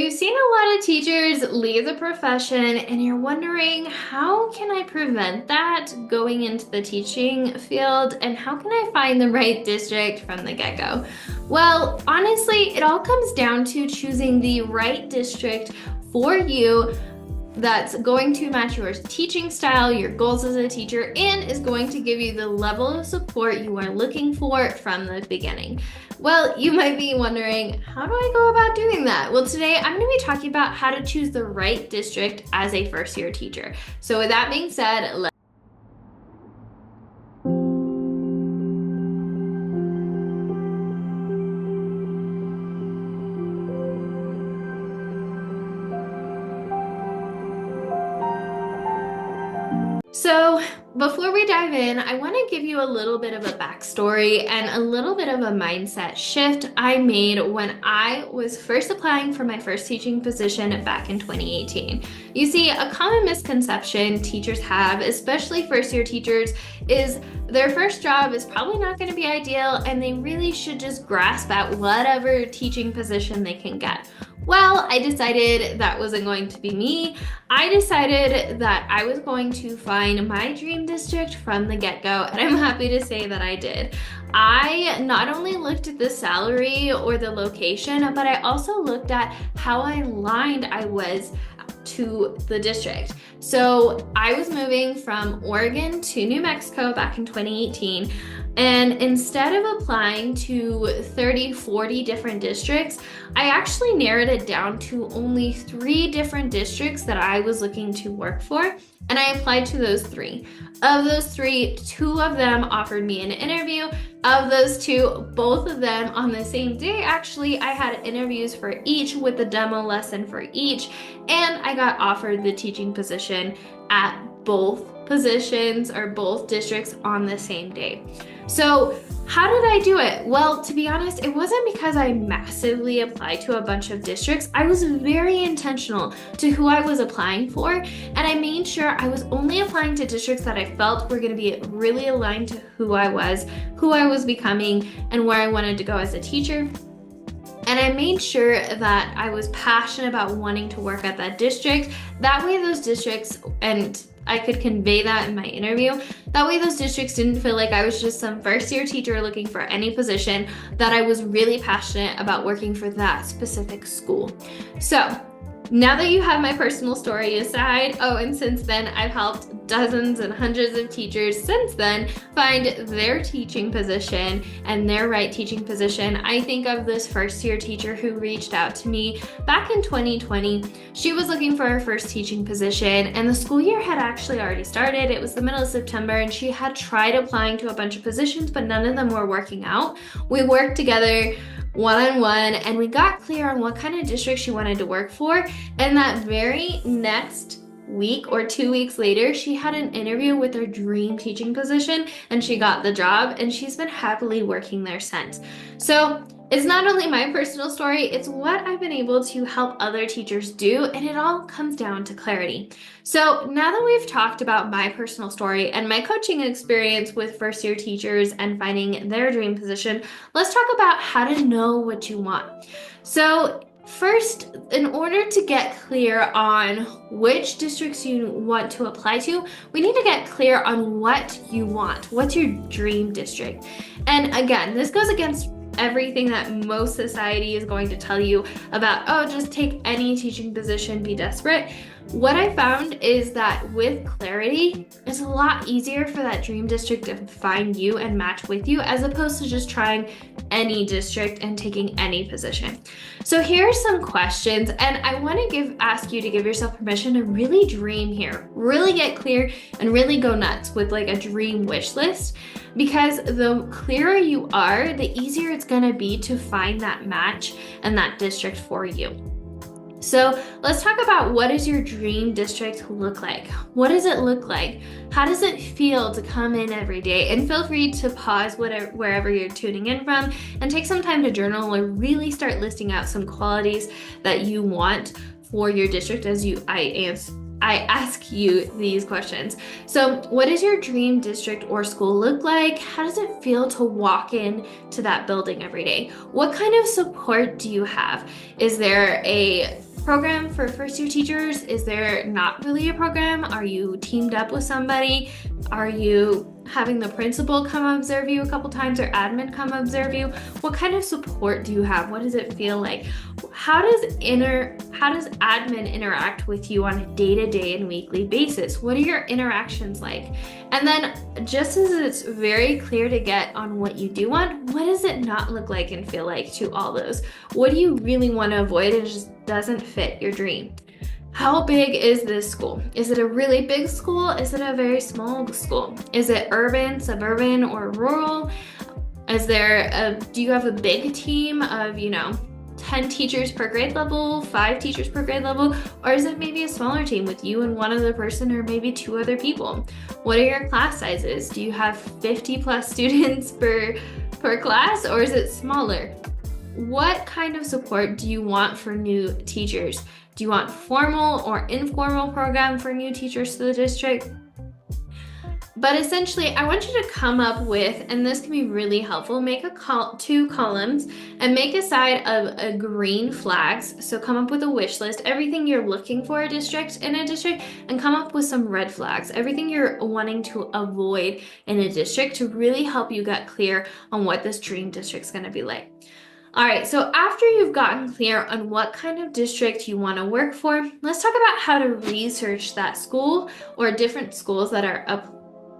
You've seen a lot of teachers leave the profession and you're wondering, how can I prevent that going into the teaching field, and how can I find the right district from the get-go? Well, honestly, it all comes down to choosing the right district for you that's going to match your teaching style, your goals as a teacher, and is going to give you the level of support you are looking for from the beginning. Well, you might be wondering, how do I go about doing that? Well, today I'm going to be talking about how to choose the right district as a first year teacher. So with that being said, So, before we dive in, I want to give you a little bit of a backstory and a little bit of a mindset shift I made when I was first applying for my first teaching position back in 2018. You see, a common misconception teachers have, especially first year teachers, is their first job is probably not going to be ideal and they really should just grasp at whatever teaching position they can get. Well, I decided that wasn't going to be me. I decided that I was going to find my dream district from the get-go, and I'm happy to say that I did. I not only looked at the salary or the location, but I also looked at how aligned I was to the district. So I was moving from Oregon to New Mexico back in 2018. And instead of applying to 30, 40 different districts, I actually narrowed it down to only 3 different districts that I was looking to work for. And I applied to those 3. Of those 3, 2 of them offered me an interview. Of those 2, both of them on the same day, actually, I had interviews for each with a demo lesson for each. And I got offered the teaching position at both positions or both districts on the same day. So how did I do it? Well, to be honest, it wasn't because I massively applied to a bunch of districts. I was very intentional to who I was applying for, and I made sure I was only applying to districts that I felt were going to be really aligned to who I was becoming, and where I wanted to go as a teacher. And I made sure that I was passionate about wanting to work at that district. That way those districts, and I could convey that in my interview, that way those districts didn't feel like I was just some first year teacher looking for any position, that I was really passionate about working for that specific school. So now that you have my personal story aside, and since then I've helped dozens and hundreds of teachers since then find their teaching position and their right teaching position. I think of this first year teacher who reached out to me back in 2020. She was looking for her first teaching position and the school year had actually already started. It was the middle of September and she had tried applying to a bunch of positions, but none of them were working out. We worked together one-on-one and we got clear on what kind of district she wanted to work for, and that very next week or 2 weeks later she had an interview with her dream teaching position and she got the job, and she's been happily working there since. So it's not only my personal story, it's what I've been able to help other teachers do, and it all comes down to clarity. So now that we've talked about my personal story and my coaching experience with first year teachers and finding their dream position, let's talk about how to know what you want. So first, in order to get clear on which districts you want to apply to, we need to get clear on what you want. What's your dream district? And again, this goes against everything that most society is going to tell you about, just take any teaching position, be desperate. What I found is that with clarity, it's a lot easier for that dream district to find you and match with you, as opposed to just trying any district and taking any position. So here are some questions, and I want to ask you to give yourself permission to really dream here, really get clear and really go nuts with like a dream wish list, because the clearer you are, the easier it's going to be to find that match and that district for you. So let's talk about, what does your dream district look like? What does it look like? How does it feel to come in every day? And feel free to pause wherever you're tuning in from and take some time to journal or really start listing out some qualities that you want for your district as I ask you these questions. So what does your dream district or school look like? How does it feel to walk in to that building every day? What kind of support do you have? Is there a program for first year teachers? Is there not really a program? Are you teamed up with somebody? Are you having the principal come observe you a couple times or admin come observe you? What kind of support do you have? What does it feel like? How does admin interact with you on a day-to-day and weekly basis? What are your interactions like? And then just as it's very clear to get on what you do want, what does it not look like and feel like to all those? What do you really want to avoid and just doesn't fit your dream? How big is this school? Is it a really big school? Is it a very small school? Is it urban, suburban, or rural? Do you have a big team of, 10 teachers per grade level, 5 teachers per grade level, or is it maybe a smaller team with you and one other person or maybe 2 other people? What are your class sizes? Do you have 50 plus students per class, or is it smaller? What kind of support do you want for new teachers? Do you want formal or informal program for new teachers to the district? But essentially, I want you to come up with, and this can be really helpful, make 2 columns and make a side of green flags. So come up with a wish list, everything you're looking for in a district, and come up with some red flags, everything you're wanting to avoid in a district to really help you get clear on what this dream district's going to be like. All right, so after you've gotten clear on what kind of district you want to work for, let's talk about how to research that school or different schools that are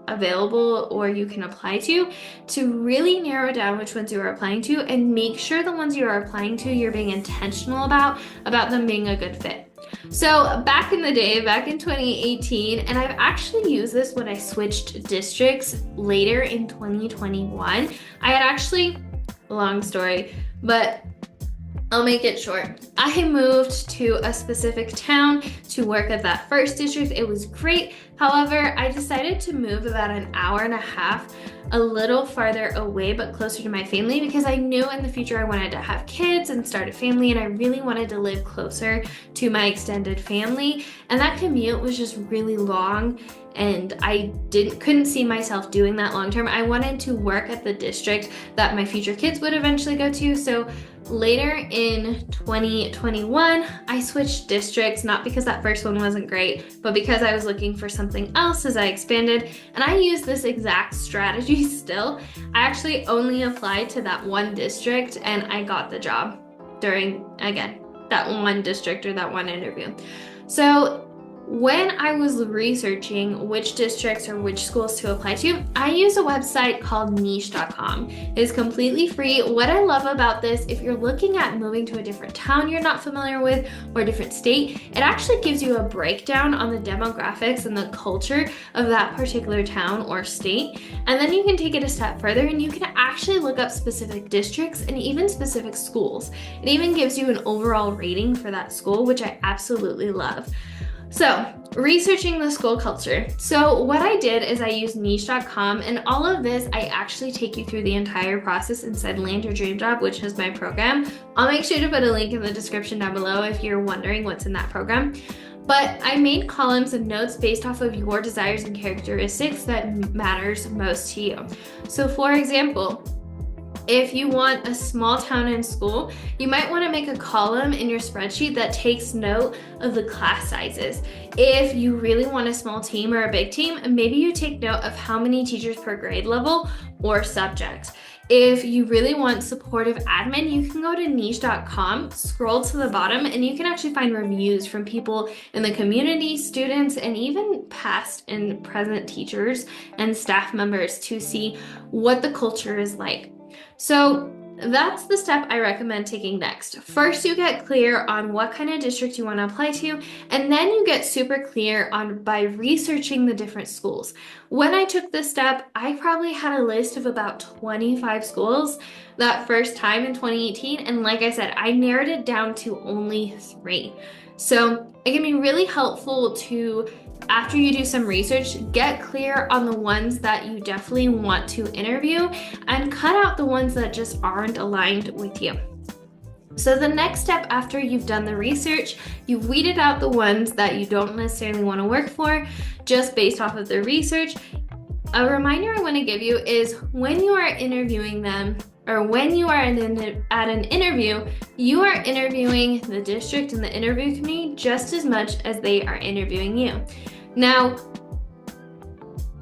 available or you can apply to really narrow down which ones you are applying to and make sure the ones you are applying to you're being intentional about them being a good fit. So back in the day, back in 2018, and I've actually used this when I switched districts later in 2021, I had actually, long story, but I'll make it short. I moved to a specific town to work at that first district. It was great. However, I decided to move about an hour and a half, a little farther away, but closer to my family because I knew in the future I wanted to have kids and start a family, and I really wanted to live closer to my extended family. And that commute was just really long, and I couldn't see myself doing that long term. I wanted to work at the district that my future kids would eventually go to. So later in 2021, I switched districts, not because that first one wasn't great, but because I was looking for something else as I expanded. And I use this exact strategy still. I actually only applied to that one district and I got the job during, again, that one district or that one interview. So when I was researching which districts or which schools to apply to, I use a website called niche.com. It is completely free. What I love about this, if you're looking at moving to a different town you're not familiar with or a different state, it actually gives you a breakdown on the demographics and the culture of that particular town or state. And then you can take it a step further and you can actually look up specific districts and even specific schools. It even gives you an overall rating for that school, which I absolutely love. So, researching the school culture. So what I did is I used niche.com, and all of this, I actually take you through the entire process inside Land Your Dream Job, which is my program. I'll make sure to put a link in the description down below if you're wondering what's in that program. But I made columns and notes based off of your desires and characteristics that matters most to you. So for example, if you want a small town and school, you might want to make a column in your spreadsheet that takes note of the class sizes. If you really want a small team or a big team, maybe you take note of how many teachers per grade level or subject. If you really want supportive admin, you can go to niche.com, scroll to the bottom, and you can actually find reviews from people in the community, students, and even past and present teachers and staff members to see what the culture is like. So that's the step I recommend taking next. First, you get clear on what kind of district you want to apply to, and then you get super clear by researching the different schools. When I took this step, I probably had a list of about 25 schools that first time in 2018, and like I said, I narrowed it down to only 3. So it can be really helpful to, after you do some research, get clear on the ones that you definitely want to interview and cut out the ones that just aren't aligned with you. So the next step after you've done the research, you've weeded out the ones that you don't necessarily want to work for just based off of the research. A reminder I want to give you is when you are interviewing them, or when you are at an interview, you are interviewing the district and the interview committee just as much as they are interviewing you. Now,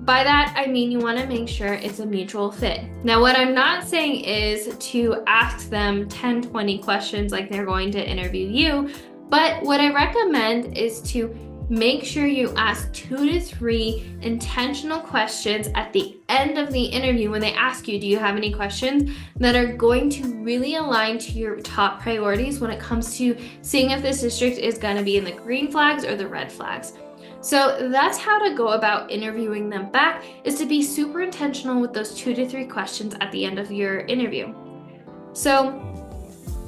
by that, I mean you want to make sure it's a mutual fit. Now, what I'm not saying is to ask them 10, 20 questions like they're going to interview you, but what I recommend is to make sure you ask 2 to 3 intentional questions at the end of the interview when they ask you, do you have any questions, that are going to really align to your top priorities when it comes to seeing if this district is going to be in the green flags or the red flags. So that's how to go about interviewing them back, is to be super intentional with those 2 to 3 questions at the end of your interview. So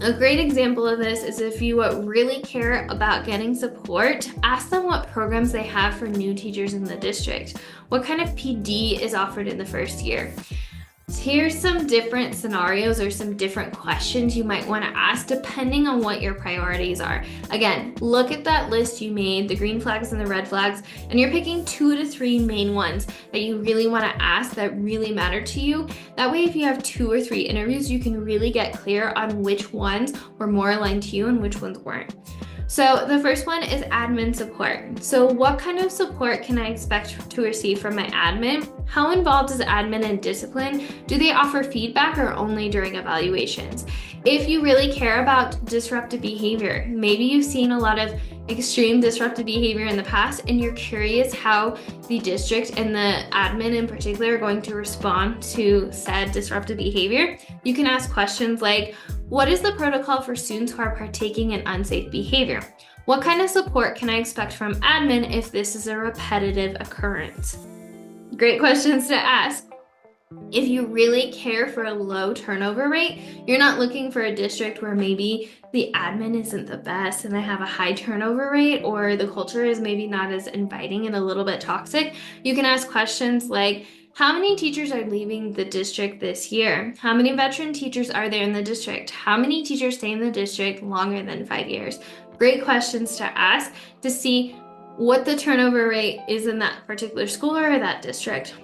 a great example of this is if you really care about getting support, ask them what programs they have for new teachers in the district. What kind of PD is offered in the first year? Here's some different scenarios or some different questions you might want to ask depending on what your priorities are. Again, look at that list you made, the green flags and the red flags, and you're picking 2 to 3 main ones that you really want to ask that really matter to you. That way, if you have 2 or 3 interviews, you can really get clear on which ones were more aligned to you and which ones weren't. So the first one is admin support. So what kind of support can I expect to receive from my admin? How involved is admin in discipline? Do they offer feedback or only during evaluations? If you really care about disruptive behavior, maybe you've seen a lot of extreme disruptive behavior in the past and you're curious how the district and the admin in particular are going to respond to said disruptive behavior, you can ask questions like, what is the protocol for students who are partaking in unsafe behavior? What kind of support can I expect from admin if this is a repetitive occurrence? Great questions to ask. If you really care for a low turnover rate, you're not looking for a district where maybe the admin isn't the best and they have a high turnover rate, or the culture is maybe not as inviting and a little bit toxic, you can ask questions like, how many teachers are leaving the district this year? How many veteran teachers are there in the district? How many teachers stay in the district longer than 5 years? Great questions to ask to see what the turnover rate is in that particular school or that district.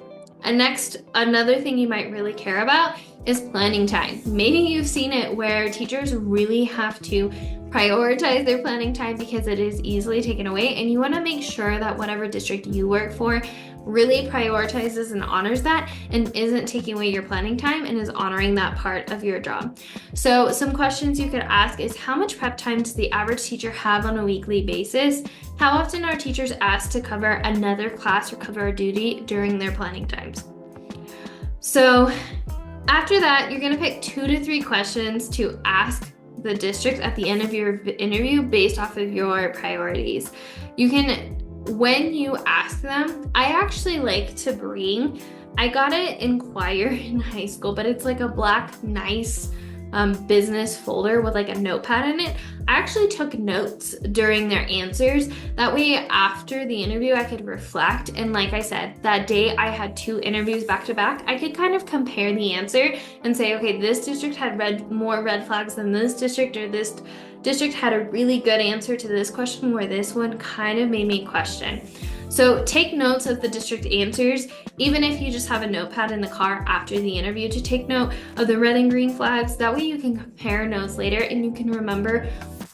And next, another thing you might really care about is planning time. Maybe you've seen it where teachers really have to prioritize their planning time because it is easily taken away, and you want to make sure that whatever district you work for really prioritizes and honors that and isn't taking away your planning time and is honoring that part of your job. So some questions you could ask is, how much prep time does the average teacher have on a weekly basis? How often are teachers asked to cover another class or cover a duty during their planning times? So after that, you're going to pick 2 to 3 questions to ask the district at the end of your interview based off of your priorities. You can, when you ask them, I actually like to bring, I got it in choir in high school, but it's like a black, nice business folder with like a notepad in it. I actually took notes during their answers. That way after the interview, I could reflect. And like I said, that day I had 2 interviews back to back. I could kind of compare the answer and say, okay, this district had more red flags than this district, or this district had a really good answer to this question where this one kind of made me question. So take notes of the district answers, even if you just have a notepad in the car after the interview to take note of the red and green flags. That way you can compare notes later and you can remember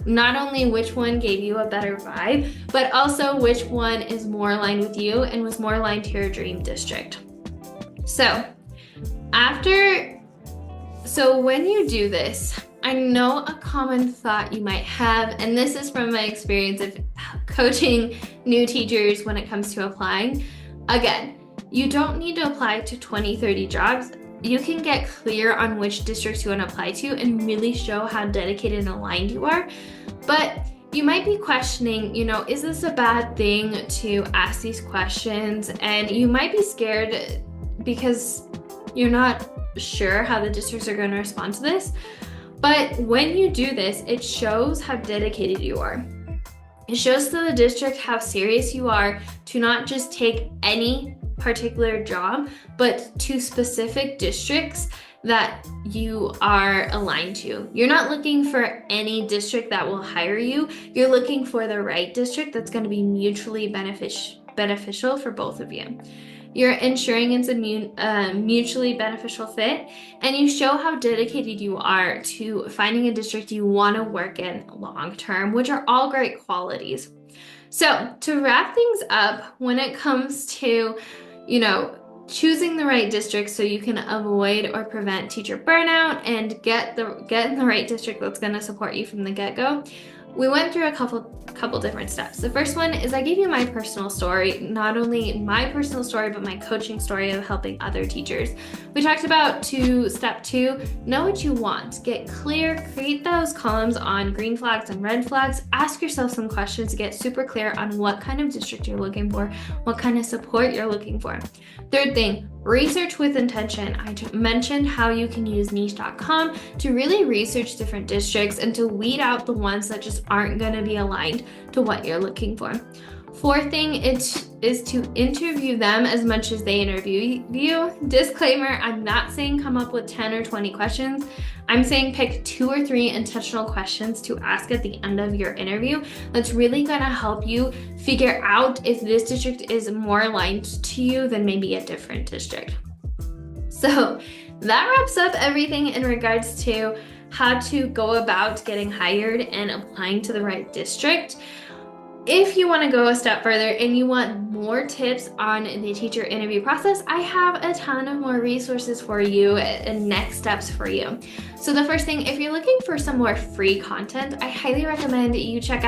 not only which one gave you a better vibe, but also which one is more aligned with you and was more aligned to your dream district. So when you do this, I know a common thought you might have, and this is from my experience of coaching new teachers when it comes to applying. Again, you don't need to apply to 20, 30 jobs. You can get clear on which districts you want to apply to and really show how dedicated and aligned you are. But you might be questioning, is this a bad thing to ask these questions? And you might be scared because you're not sure how the districts are going to respond to this. But when you do this, it shows how dedicated you are. It shows to the district how serious you are to not just take any particular job, but to specific districts that you are aligned to. You're not looking for any district that will hire you. You're looking for the right district that's going to be mutually beneficial for both of you. you're ensuring it's a mutually beneficial fit, and you show how dedicated you are to finding a district you want to work in long term, which are all great qualities. So, to wrap things up, when it comes to, choosing the right district so you can avoid or prevent teacher burnout and get in the right district that's going to support you from the get-go, we went through a couple different steps. The first one is I gave you my personal story, not only my personal story, but my coaching story of helping other teachers. We talked about step two, know what you want. Get clear, create those columns on green flags and red flags. Ask yourself some questions to get super clear on what kind of district you're looking for, what kind of support you're looking for. Third thing, research with intention. I mentioned how you can use niche.com to really research different districts and to weed out the ones that just aren't going to be aligned to what you're looking for. Fourth thing is to interview them as much as they interview you. Disclaimer, I'm not saying come up with 10 or 20 questions. I'm saying pick 2 or 3 intentional questions to ask at the end of your interview. That's really going to help you figure out if this district is more aligned to you than maybe a different district. So that wraps up everything in regards to how to go about getting hired and applying to the right district. If you want to go a step further and you want more tips on the teacher interview process, I have a ton of more resources for you and next steps for you. So the first thing, if you're looking for some more free content, I highly recommend you tune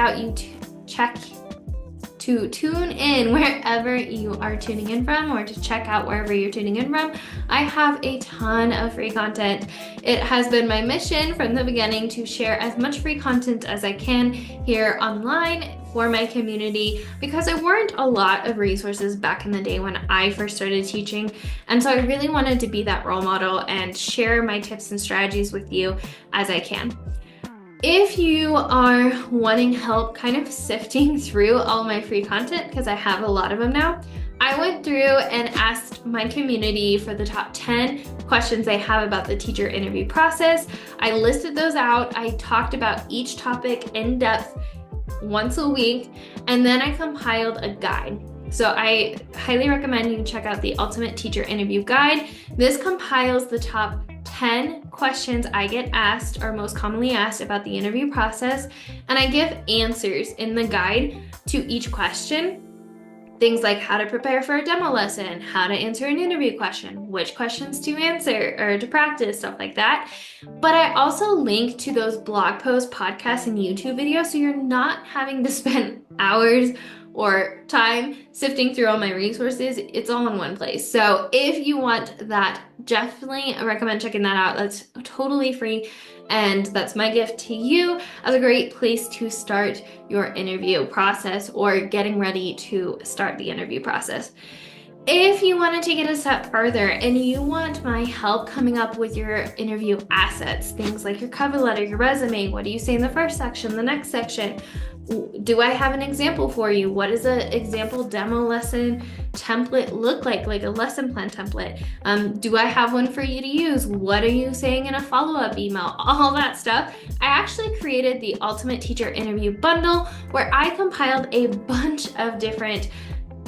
in wherever you are tuning in from, or to check out wherever you're tuning in from. I have a ton of free content. It has been my mission from the beginning to share as much free content as I can here online for my community, because there weren't a lot of resources back in the day when I first started teaching. And so I really wanted to be that role model and share my tips and strategies with you as I can. If you are wanting help kind of sifting through all my free content, because I have a lot of them now, I went through and asked my community for the top 10 questions they have about the teacher interview process. I listed those out. I talked about each topic in depth once a week, and then I compiled a guide. So I highly recommend you check out the Ultimate Teacher Interview Guide. This compiles the top 10 questions I get asked or most commonly asked about the interview process, and I give answers in the guide to each question. Things like how to prepare for a demo lesson, how to answer an interview question, which questions to answer or to practice, stuff like that. But I also link to those blog posts, podcasts, and YouTube videos, so you're not having to spend hours or time sifting through all my resources. It's all in one place. So if you want that, definitely recommend checking that out. That's totally free, and that's my gift to you as a great place to start your interview process or getting ready to start the interview process. If you want to take it a step further and you want my help coming up with your interview assets, things like your cover letter, your resume, what do you say in the first section, the next section? Do I have an example for you? What does an example demo lesson template look like a lesson plan template? Do I have one for you to use? What are you saying in a follow-up email? All that stuff. I actually created the Ultimate Teacher Interview Bundle, where I compiled a bunch of different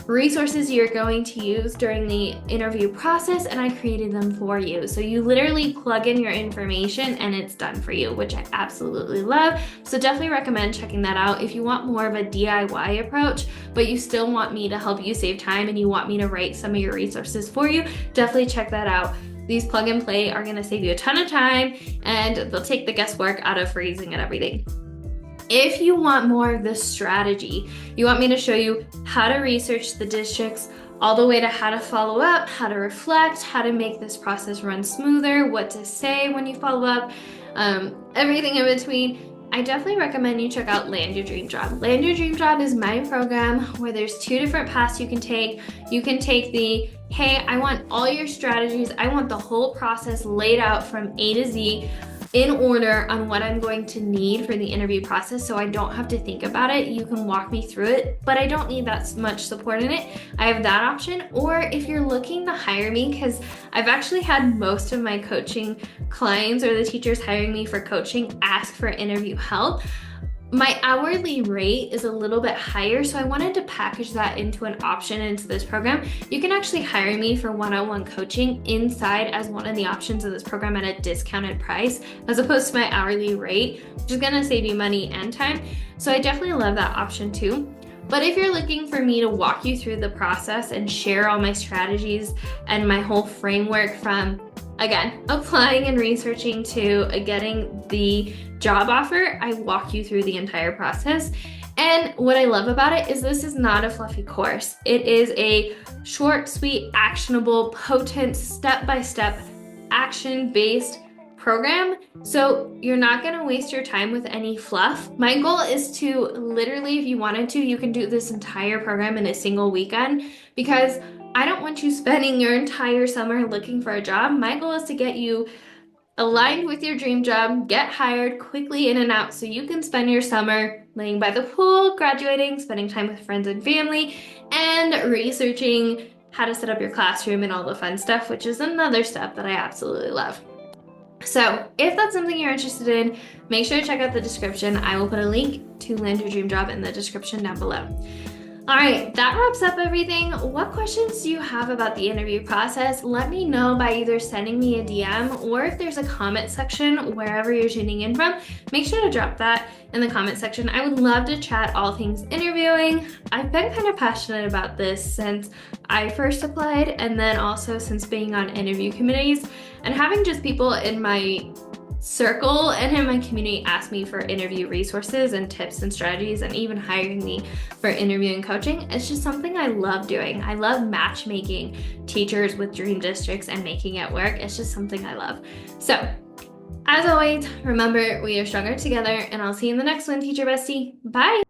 resources you're going to use during the interview process, and I created them for you. So you literally plug in your information and it's done for you, which I absolutely love. So definitely recommend checking that out. If you want more of a DIY approach, but you still want me to help you save time and you want me to write some of your resources for you, definitely check that out. These plug and play are gonna save you a ton of time, and they'll take the guesswork out of phrasing and everything. If you want more of this strategy, you want me to show you how to research the districts, all the way to how to follow up, how to reflect, how to make this process run smoother, what to say when you follow up, everything in between, I definitely recommend you check out Land Your Dream Job. Land Your Dream Job is my program where there's 2 different paths you can take. You can take the, hey, I want all your strategies, I want the whole process laid out from A to Z, in order on what I'm going to need for the interview process, so I don't have to think about it. You can walk me through it, but I don't need that much support in it. I have that option. Or if you're looking to hire me, because I've actually had most of my coaching clients or the teachers hiring me for coaching ask for interview help, My hourly rate is a little bit higher, so I wanted to package that into an option into this program. You can actually hire me for one-on-one coaching inside as one of the options of this program at a discounted price, as opposed to my hourly rate, which is gonna save you money and time. So I definitely love that option too. But if you're looking for me to walk you through the process and share all my strategies and my whole framework from, again, applying and researching to getting the job offer, I walk you through the entire process. And what I love about it is this is not a fluffy course. It is a short, sweet, actionable, potent, step-by-step, action-based program. So you're not gonna waste your time with any fluff. My goal is to literally, if you wanted to, you can do this entire program in a single weekend, because I don't want you spending your entire summer looking for a job. My goal is to get you aligned with your dream job, get hired quickly in and out so you can spend your summer laying by the pool, graduating, spending time with friends and family, and researching how to set up your classroom and all the fun stuff, which is another step that I absolutely love. So if that's something you're interested in, make sure to check out the description. I will put a link to Land Your Dream Job in the description down below. All right, that wraps up everything. What questions do you have about the interview process? Let me know by either sending me a DM, or if there's a comment section wherever you're tuning in from, make sure to drop that in the comment section. I would love to chat all things interviewing. I've been kind of passionate about this since I first applied, and then also since being on interview committees and having just people in my circle and in my community ask me for interview resources and tips and strategies, and even hiring me for interviewing coaching. It's just something I love doing. I love matchmaking teachers with dream districts and making it work. It's just something I love. So as always, remember, we are stronger together, and I'll see you in the next one, teacher bestie. Bye.